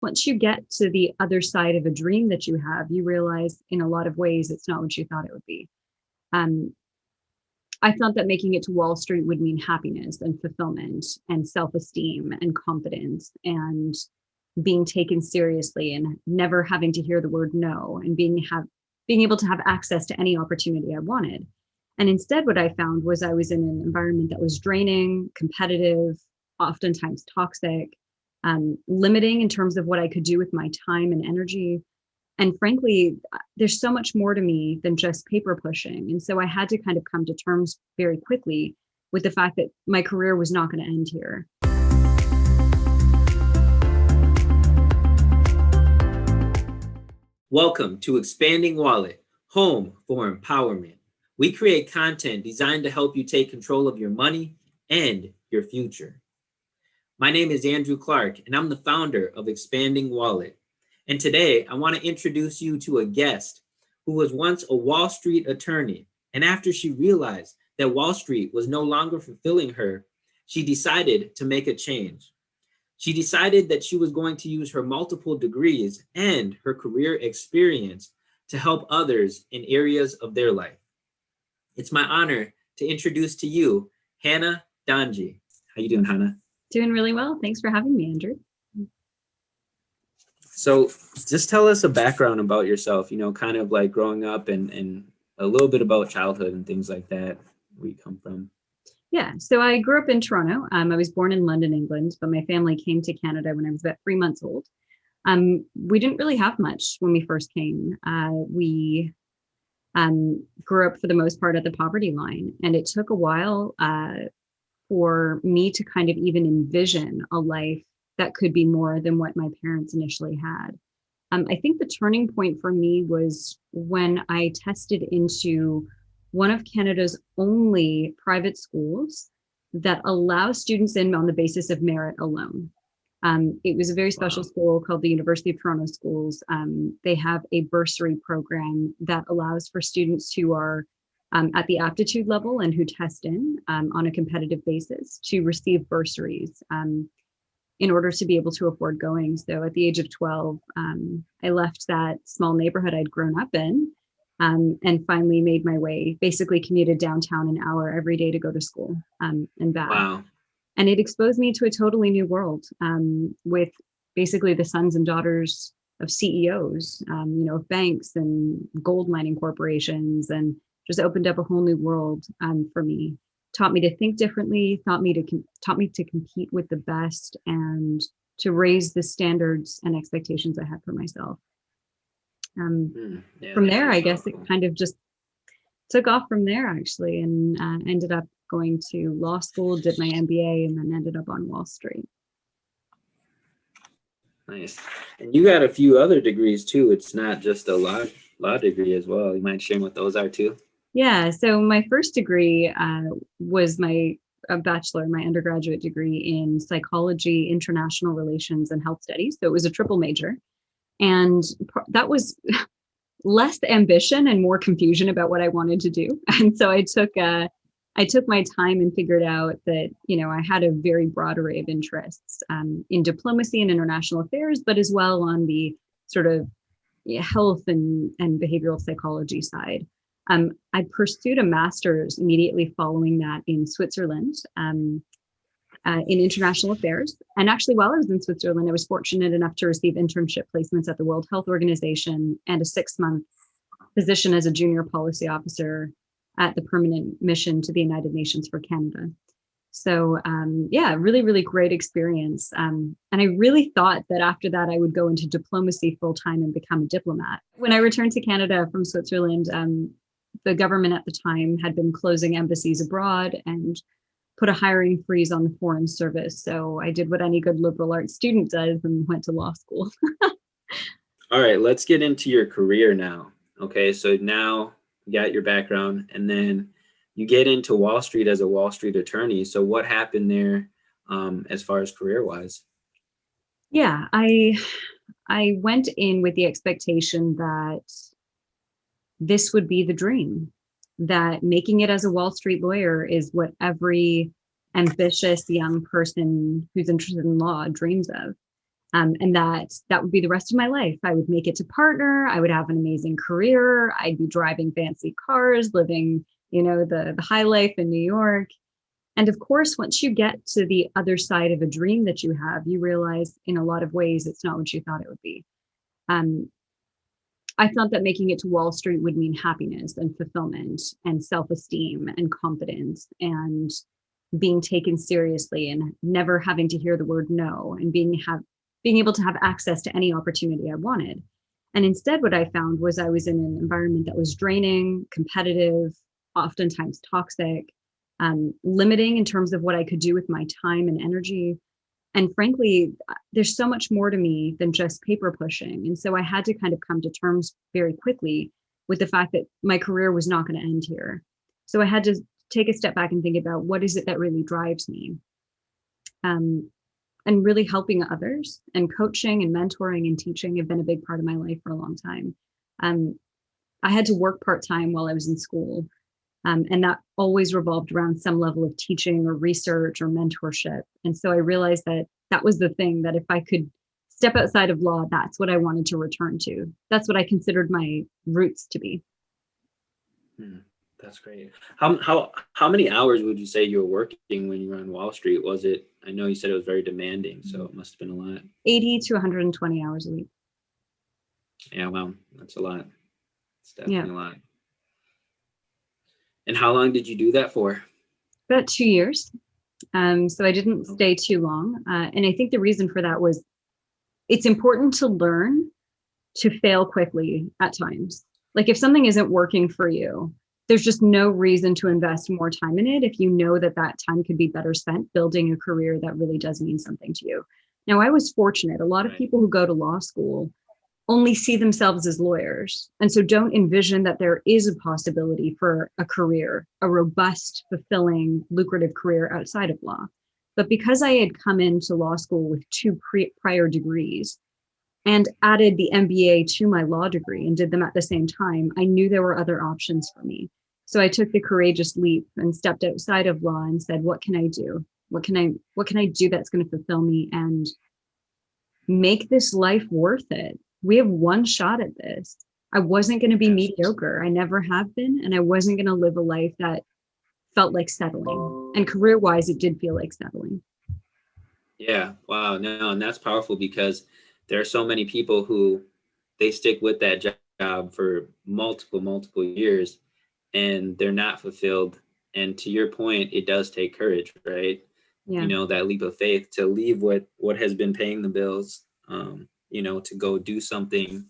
once you get to the other side of a dream that you have, you realize in a lot of ways it's not what you thought it would be. Um, I thought that making it to Wall Street would mean happiness and fulfillment and self-esteem and confidence and being taken seriously and never having to hear the word no and being able to have access to any opportunity I wanted. And instead, what I found was I was in an environment that was draining, competitive, oftentimes toxic, limiting in terms of what I could do with my time and energy. And frankly, there's so much more to me than just paper pushing. And so I had to kind of come to terms very quickly with the fact that my career was not going to end here. Welcome to Expanding Wallet, home for empowerment. We create content designed to help you take control of your money and your future. My name is Andrew Clarke, and I'm the founder of Expanding Wallet. And today, I want to introduce you to a guest who was once a Wall Street attorney. And after she realized that Wall Street was no longer fulfilling her, she decided to make a change. She decided that she was going to use her multiple degrees and her career experience to help others in areas of their life. It's my honor to introduce to you, Hana Dhanji. How you doing, Hana? Doing really well. Thanks for having me, Andrew. So just tell us a background about yourself, kind of like growing up and a little bit about childhood and things like that, where you come from. Yeah, so I grew up in Toronto. I was born in London, England, but my family came to Canada when I was about 3 months old. We didn't really have much when we first came. We grew up for the most part at the poverty line, and it took a while for me to kind of even envision a life that could be more than what my parents initially had. I think the turning point for me was when I tested into one of Canada's only private schools that allow students in on the basis of merit alone. It was a very special school called the University of Toronto Schools. They have a bursary program that allows for students who are at the aptitude level and who test in on a competitive basis to receive bursaries in order to be able to afford going. So at the age of 12, I left that small neighborhood I'd grown up in and finally made my way, basically commuted downtown an hour every day to go to school and back. Wow. And it exposed me to a totally new world with basically the sons and daughters of CEOs, of banks and gold mining corporations, and just opened up a whole new world for me. Taught me to think differently, taught me to compete with the best and to raise the standards and expectations I had for myself. From there, I guess it kind of just took off from there, actually, and ended up going to law school, did my MBA, and then ended up on Wall Street. Nice. And you got a few other degrees too. It's not just a law degree as well. You mind sharing what those are too? Yeah, so my first degree was my bachelor, my undergraduate degree in psychology, international relations, and health studies. So it was a triple major. And that was less ambition and more confusion about what I wanted to do. And so I took my time and figured out that, I had a very broad array of interests in diplomacy and international affairs, but as well on the sort of health and behavioral psychology side. I pursued a master's immediately following that in Switzerland in international affairs. And actually, while I was in Switzerland, I was fortunate enough to receive internship placements at the World Health Organization and a 6-month position as a junior policy officer at the permanent mission to the United Nations for Canada. So really, really great experience. And I really thought that after that, I would go into diplomacy full time and become a diplomat. When I returned to Canada from Switzerland, the government at the time had been closing embassies abroad and put a hiring freeze on the Foreign Service. So I did what any good liberal arts student does and went to law school. All right, let's get into your career now. Okay, so now you got your background and then you get into Wall Street as a Wall Street attorney. So what happened there as far as career-wise? Yeah, I went in with the expectation that this would be the dream, that making it as a Wall Street lawyer is what every ambitious young person who's interested in law dreams of. and that would be the rest of my life. I would make it to partner. I would have an amazing career. I'd be driving fancy cars, living, the high life in New York. And of course, once you get to the other side of a dream that you have, you realize in a lot of ways it's not what you thought it would be. I thought that making it to Wall Street would mean happiness and fulfillment and self-esteem and confidence and being taken seriously and never having to hear the word no and being able to have access to any opportunity I wanted. And instead, what I found was I was in an environment that was draining, competitive, oftentimes toxic, limiting in terms of what I could do with my time and energy. And frankly, there's so much more to me than just paper pushing. And so I had to kind of come to terms very quickly with the fact that my career was not going to end here. So I had to take a step back and think about what is it that really drives me. And really helping others and coaching and mentoring and teaching have been a big part of my life for a long time. I had to work part-time while I was in school. And that always revolved around some level of teaching or research or mentorship. And so I realized that was the thing, that if I could step outside of law, that's what I wanted to return to. That's what I considered my roots to be. That's great. How many hours would you say you were working when you were on Wall Street? Was it, I know you said it was very demanding, so it must have been a lot. 80 to 120 hours a week. Yeah, wow, that's a lot. It's definitely a lot. And how long did you do that for? About 2 years. So I didn't stay too long. And I think the reason for that was it's important to learn to fail quickly at times. Like if something isn't working for you, there's just no reason to invest more time in it if you know that time could be better spent building a career that really does mean something to you. Now, I was fortunate. A lot of people who go to law school only see themselves as lawyers, and so don't envision that there is a possibility for a career, a robust, fulfilling, lucrative career outside of law. But because I had come into law school with two prior degrees and added the MBA to my law degree and did them at the same time, I knew there were other options for me. So I took the courageous leap and stepped outside of law and said, what can I do? What can I do that's going to fulfill me and make this life worth it? We have one shot at this. I wasn't going to be mediocre. I never have been. And I wasn't going to live a life that felt like settling. And career-wise, it did feel like settling. Yeah. Wow. No, and that's powerful because there are so many people who they stick with that job for multiple years and they're not fulfilled. And to your point, it does take courage, right? Yeah. That leap of faith to leave what has been paying the bills, to go do something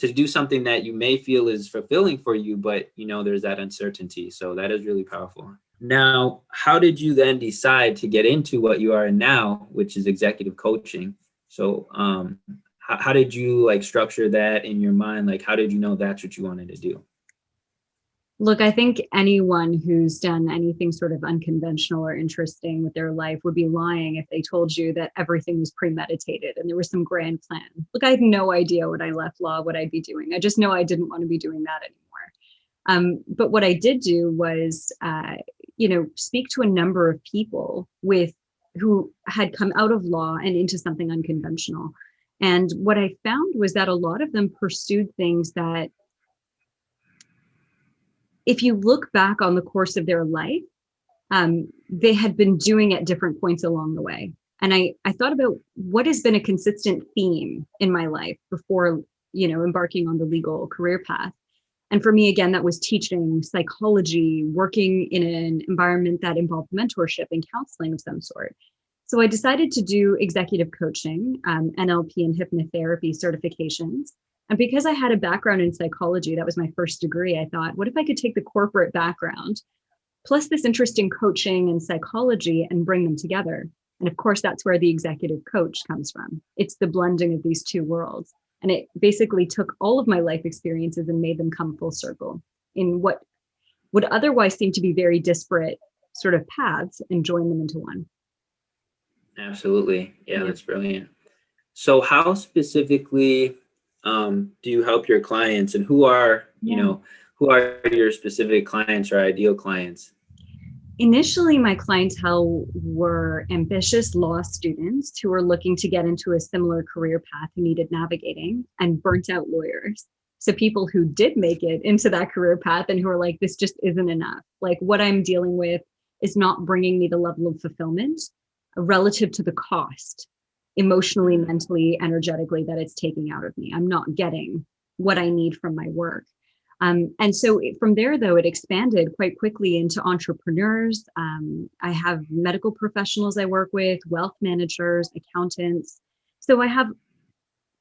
that you may feel is fulfilling for you, but there's that uncertainty. So that is really powerful. Now, how did you then decide to get into what you are in now, which is executive coaching? So how did you structure that in your mind? How did you know that's what you wanted to do? Look, I think anyone who's done anything sort of unconventional or interesting with their life would be lying if they told you that everything was premeditated and there was some grand plan. Look, I had no idea when I left law what I'd be doing. I just know I didn't want to be doing that anymore. But what I did do was, speak to a number of people who had come out of law and into something unconventional. And what I found was that a lot of them pursued things that, if you look back on the course of their life, they had been doing at different points along the way. And I thought about what has been a consistent theme in my life before, embarking on the legal career path. And for me, again, that was teaching psychology, working in an environment that involved mentorship and counseling of some sort. So I decided to do executive coaching, NLP and hypnotherapy certifications. And because I had a background in psychology, that was my first degree, I thought, what if I could take the corporate background plus this interest in coaching and psychology and bring them together? And of course, that's where the executive coach comes from. It's the blending of these two worlds. And it basically took all of my life experiences and made them come full circle in what would otherwise seem to be very disparate sort of paths and join them into one. Absolutely. Yeah, that's brilliant. So how specifically do you help your clients, and who are your specific clients or ideal clients? Initially, my clientele were ambitious law students who were looking to get into a similar career path who needed navigating, and burnt out lawyers. So people who did make it into that career path and who are like, this just isn't enough. Like what I'm dealing with is not bringing me the level of fulfillment relative to the cost, emotionally, mentally, energetically, that it's taking out of me. I'm not getting what I need from my work. And so from there, though, it expanded quite quickly into entrepreneurs. I have medical professionals I work with, wealth managers, accountants. So I have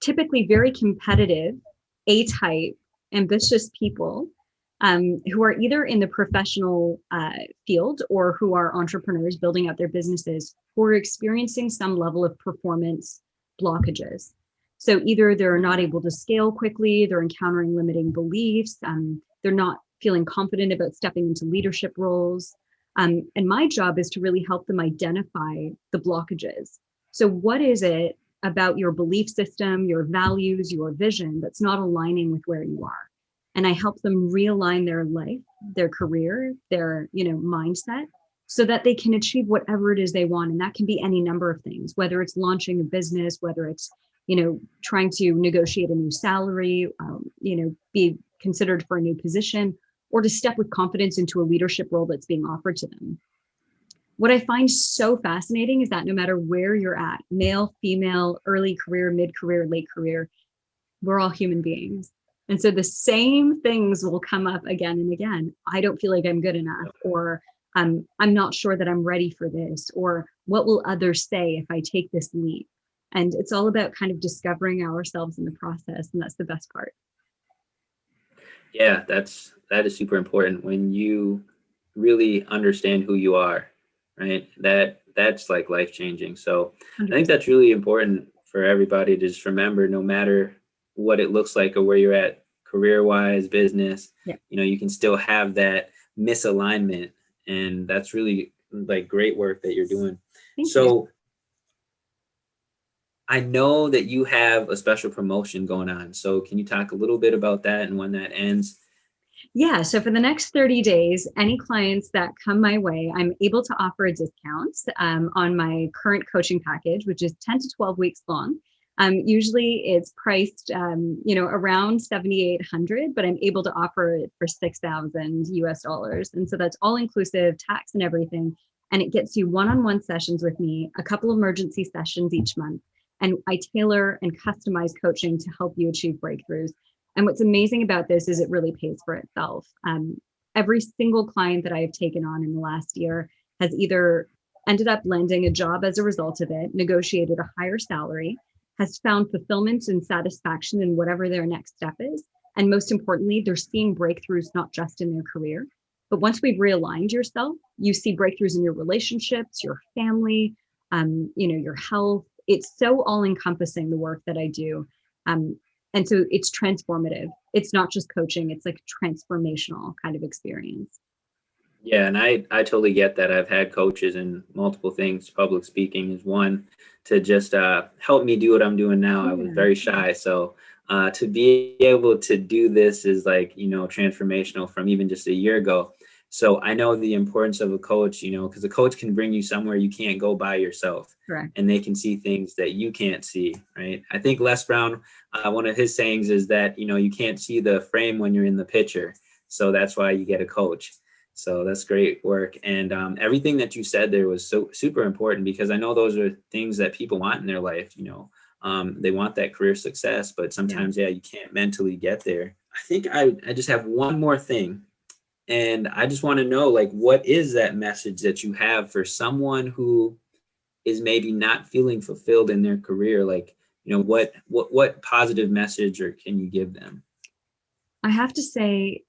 typically very competitive, A-type, ambitious people who are either in the professional field or who are entrepreneurs building out their businesses who are experiencing some level of performance blockages. So either they're not able to scale quickly, they're encountering limiting beliefs, they're not feeling confident about stepping into leadership roles. And my job is to really help them identify the blockages. So what is it about your belief system, your values, your vision that's not aligning with where you are? And I help them realign their life, their career, their, mindset, so that they can achieve whatever it is they want. And that can be any number of things, whether it's launching a business, whether it's, trying to negotiate a new salary, be considered for a new position, or to step with confidence into a leadership role that's being offered to them. What I find so fascinating is that no matter where you're at, male, female, early career, mid-career, late career, we're all human beings. And so the same things will come up again and again. I don't feel like I'm good enough, or I'm not sure that I'm ready for this, or what will others say if I take this leap? And it's all about kind of discovering ourselves in the process. And that's the best part. Yeah, that is super important when you really understand who you are, right? That's like life changing. So I think 100%. that's really important for everybody to just remember, no matter what it looks like or where you're at career wise, business, Yeah. you can still have that misalignment. And that's really like great work that you're doing. Thank you. So I know that you have a special promotion going on. So can you talk a little bit about that and when that ends? Yeah. So for the next 30 days, any clients that come my way, I'm able to offer a discount on my current coaching package, which is 10 to 12 weeks long. Usually it's priced, around 7,800, but I'm able to offer it for 6,000 US dollars. And so that's all inclusive, tax and everything. And it gets you one-on-one sessions with me, a couple of emergency sessions each month. And I tailor and customize coaching to help you achieve breakthroughs. And what's amazing about this is it really pays for itself. Every single client that I have taken on in the last year has either ended up landing a job as a result of it, negotiated a higher salary, has found fulfillment and satisfaction in whatever their next step is. And most importantly, they're seeing breakthroughs not just in their career, but once we've realigned yourself, you see breakthroughs in your relationships, your family, your health. It's so all encompassing, the work that I do. And so it's transformative. It's not just coaching, it's like transformational kind of experience. Yeah, and I totally get that. I've had coaches in multiple things. Public speaking is one, to just help me do what I'm doing now. I was Yeah. very shy, so to be able to do this is like transformational from even just a year ago. So I know the importance of a coach, because a coach can bring you somewhere you can't go by yourself, Correct. and they can see things that you can't see, right? I think Les Brown, one of his sayings is that you can't see the frame when you're in the picture, so that's why you get a coach. So that's great work. And everything that you said there was so super important, because I know those are things that people want in their life. They want that career success, but sometimes, yeah, you can't mentally get there. I think I just have one more thing. And I just want to know, like, what is that message that you have for someone who is maybe not feeling fulfilled in their career? Like, what positive message or can you give them? I have to say,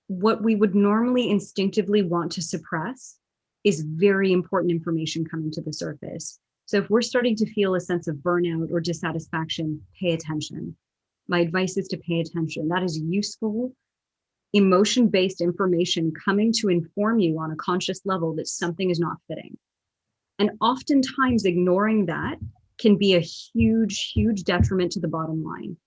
what we would normally instinctively want to suppress is very important information coming to the surface. So if we're starting to feel a sense of burnout or dissatisfaction, pay attention. My advice is to pay attention. That is useful, emotion-based information coming to inform you on a conscious level that something is not fitting. And oftentimes ignoring that can be a huge, huge detriment to the bottom line.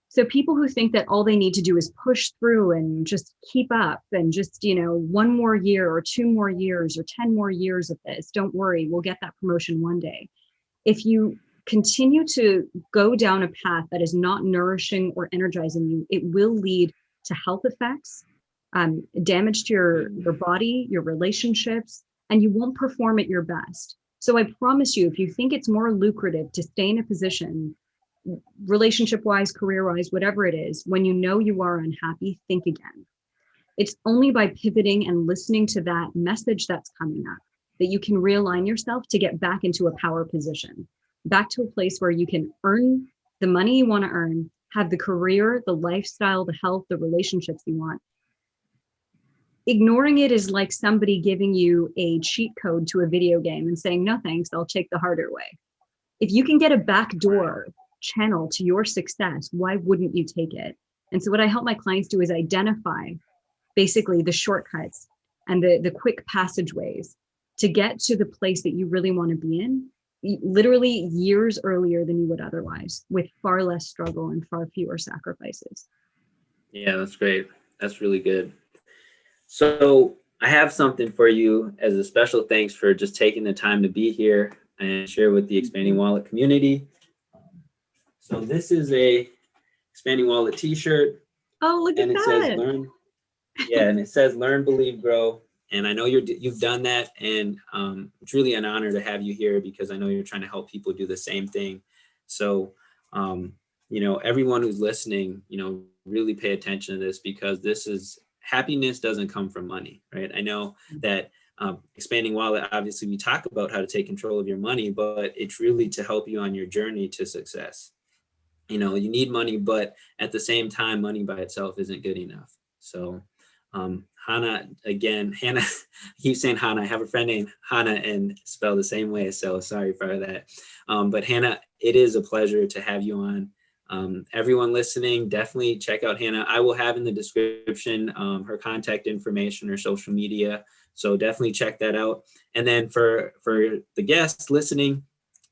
So people who think that all they need to do is push through and just keep up and just, one more year or 2 more years or 10 more years of this, don't worry, we'll get that promotion one day. If you continue to go down a path that is not nourishing or energizing you, it will lead to health effects, damage to your body, your relationships, and you won't perform at your best. So I promise you, if you think it's more lucrative to stay in a position, relationship wise, career wise, whatever it is, when you know you are unhappy, think again. It's only by pivoting and listening to that message that's coming up that you can realign yourself to get back into a power position, back to a place where you can earn the money you want to earn, have the career, the lifestyle, the health, the relationships you want. Ignoring it is like somebody giving you a cheat code to a video game and saying, no, thanks, I'll take the harder way. If you can get a backdoor channel to your success, why wouldn't you take it? And so what I help my clients do is identify basically the shortcuts and the quick passageways to get to the place that you really want to be in, literally years earlier than you would otherwise, with far less struggle and far fewer sacrifices. Yeah, that's great. That's really good. So I have something for you as a special thanks for just taking the time to be here and share with the Expanding Wallet community. So this is a Expanding Wallet t-shirt. Oh, look at that. And it says learn. Yeah, and it says learn, believe, grow. And I know you've done that, and it's really an honor to have you here because I know you're trying to help people do the same thing. So, everyone who's listening, really pay attention to this, because happiness doesn't come from money, right? I know that Expanding Wallet, obviously we talk about how to take control of your money, but it's really to help you on your journey to success. You need money, but at the same time, money by itself isn't good enough. So Hana, I keep saying Hana. I have a friend named Hana and spelled the same way, so sorry for that. But Hana, it is a pleasure to have you on. Everyone listening, definitely check out Hana. I will have in the description her contact information, her social media, so definitely check that out. And then for the guests listening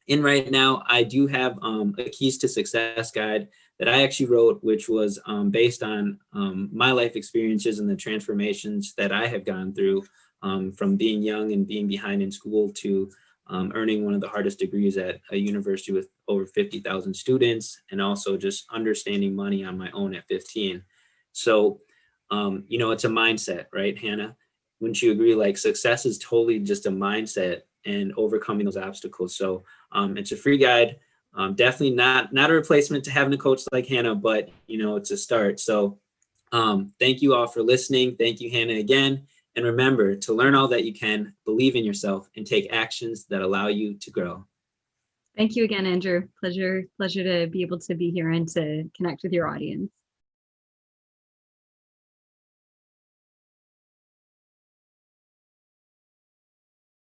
in right now, I do have a Keys to Success guide that I actually wrote, which was based on my life experiences and the transformations that I have gone through from being young and being behind in school to earning one of the hardest degrees at a university with over 50,000 students, and also just understanding money on my own at 15. So, it's a mindset, right, Hana? Wouldn't you agree? Like, success is totally just a mindset and overcoming those obstacles. So it's a free guide. Definitely not a replacement to having a coach like Hana, but it's a start. So thank you all for listening. Thank you, Hana, again. And remember to learn all that you can, believe in yourself, and take actions that allow you to grow. Thank you again, Andrew. Pleasure to be able to be here and to connect with your audience.